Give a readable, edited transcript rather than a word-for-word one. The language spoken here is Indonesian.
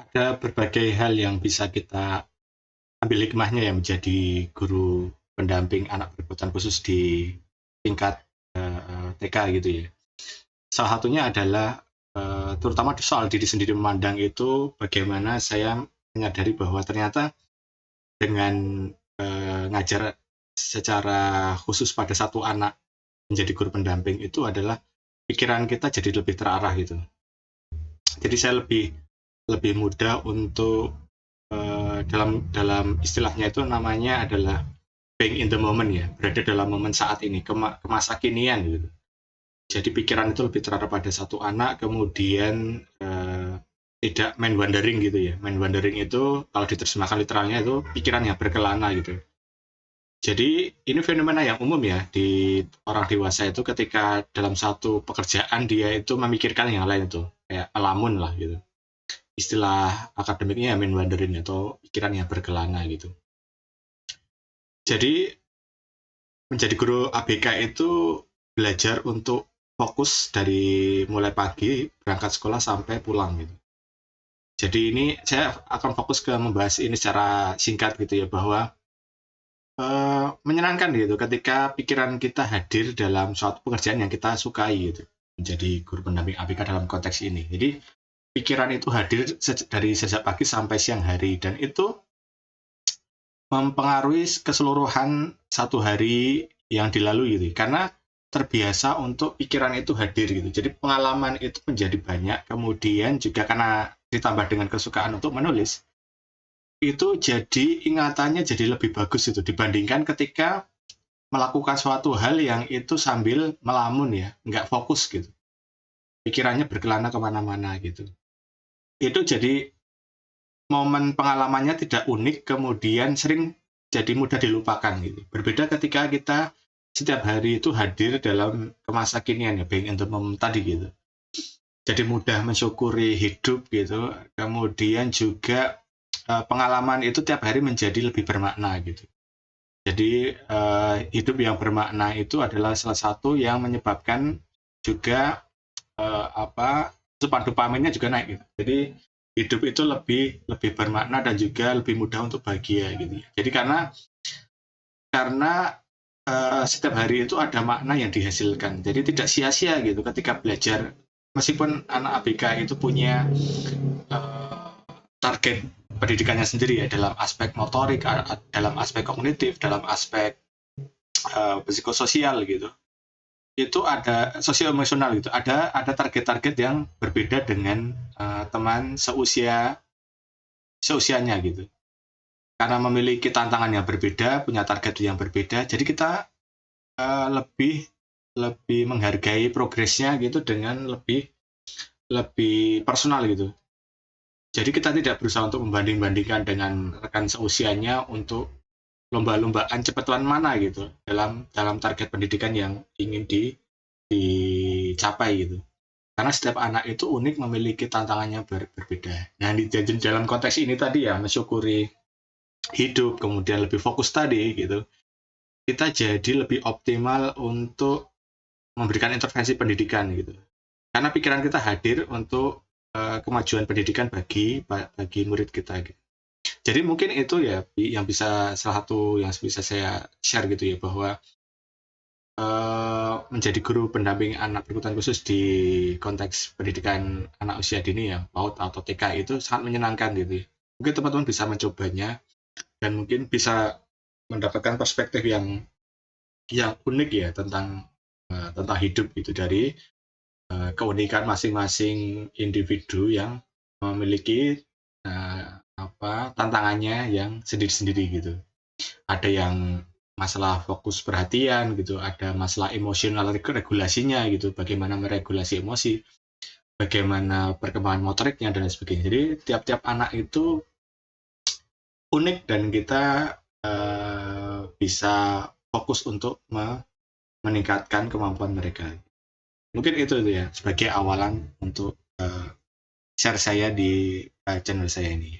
ada berbagai hal yang bisa kita ambil hikmahnya ya menjadi guru pendamping anak berkebutuhan khusus di tingkat TK gitu ya. Salah satunya adalah terutama soal diri sendiri memandang itu bagaimana saya menyadari bahwa ternyata dengan ngajar secara khusus pada satu anak menjadi guru pendamping itu adalah pikiran kita jadi lebih terarah gitu. Jadi saya lebih mudah untuk dalam istilahnya itu namanya adalah being in the moment ya, berada dalam momen saat ini, masa kinian gitu. Jadi pikiran itu lebih terarah pada satu anak, kemudian tidak mind wandering gitu ya. Mind wandering itu kalau diterjemahkan literalnya itu pikiran yang berkelana gitu. Jadi ini fenomena yang umum ya di orang dewasa itu ketika dalam satu pekerjaan dia itu memikirkan yang lain itu, kayak melamun lah gitu. Istilah akademiknya mind wandering atau pikiran yang berkelana gitu. Jadi menjadi guru ABK itu belajar untuk fokus dari mulai pagi berangkat sekolah sampai pulang gitu. Jadi ini saya akan fokus ke membahas ini secara singkat gitu ya, bahwa menyenangkan gitu ketika pikiran kita hadir dalam suatu pekerjaan yang kita sukai gitu. Menjadi guru pendamping ABK dalam konteks ini. Jadi pikiran itu hadir dari sejak pagi sampai siang hari, dan itu mempengaruhi keseluruhan satu hari yang dilalui gitu. Karena terbiasa untuk pikiran itu hadir gitu. Jadi pengalaman itu menjadi banyak, kemudian juga karena ditambah dengan kesukaan untuk menulis, itu jadi ingatannya jadi lebih bagus itu dibandingkan ketika melakukan suatu hal yang itu sambil melamun ya, nggak fokus gitu. Pikirannya berkelana kemana-mana gitu. Itu jadi momen pengalamannya tidak unik, kemudian sering jadi mudah dilupakan gitu. Berbeda ketika kita setiap hari itu hadir dalam masa kinian ya, being in the moment tadi gitu. Jadi mudah mensyukuri hidup gitu, kemudian juga pengalaman itu tiap hari menjadi lebih bermakna gitu. Jadi hidup yang bermakna itu adalah salah satu yang menyebabkan juga asupan dopaminnya juga naik gitu. Jadi hidup itu lebih bermakna dan juga lebih mudah untuk bahagia gitu. Jadi karena setiap hari itu ada makna yang dihasilkan. Jadi tidak sia-sia gitu ketika belajar. Meskipun anak ABK itu punya target pendidikannya sendiri ya, dalam aspek motorik, dalam aspek kognitif, dalam aspek psikososial gitu. Itu ada sosial emosional gitu. Ada target-target yang berbeda dengan teman seusianya gitu. Karena memiliki tantangan yang berbeda, punya target yang berbeda, jadi kita lebih menghargai progresnya gitu dengan lebih personal gitu. Jadi kita tidak berusaha untuk membanding-bandingkan dengan rekan seusianya untuk lomba-lombaan cepatan mana gitu dalam target pendidikan yang ingin dicapai gitu. Karena setiap anak itu unik, memiliki tantangannya berbeda. Nah, di dalam konteks ini tadi ya, mensyukuri hidup, kemudian lebih fokus tadi gitu. Kita jadi lebih optimal untuk memberikan intervensi pendidikan gitu. Karena pikiran kita hadir untuk kemajuan pendidikan bagi murid kita gitu. Jadi mungkin itu ya yang bisa salah satu yang bisa saya share gitu ya, bahwa menjadi guru pendamping anak berkebutuhan khusus di konteks pendidikan anak usia dini ya, PAUD atau TK, itu sangat menyenangkan gitu. Mungkin teman-teman bisa mencobanya dan mungkin bisa mendapatkan perspektif yang unik ya tentang hidup gitu, dari keunikan masing-masing individu yang memiliki tantangannya yang sendiri-sendiri gitu. Ada yang masalah fokus perhatian gitu, ada masalah emosional regulasinya gitu, bagaimana meregulasi emosi, bagaimana perkembangan motoriknya dan lain sebagainya. Jadi tiap-tiap anak itu unik dan kita bisa fokus untuk meningkatkan kemampuan mereka. Mungkin itu ya sebagai awalan untuk share saya di channel saya ini.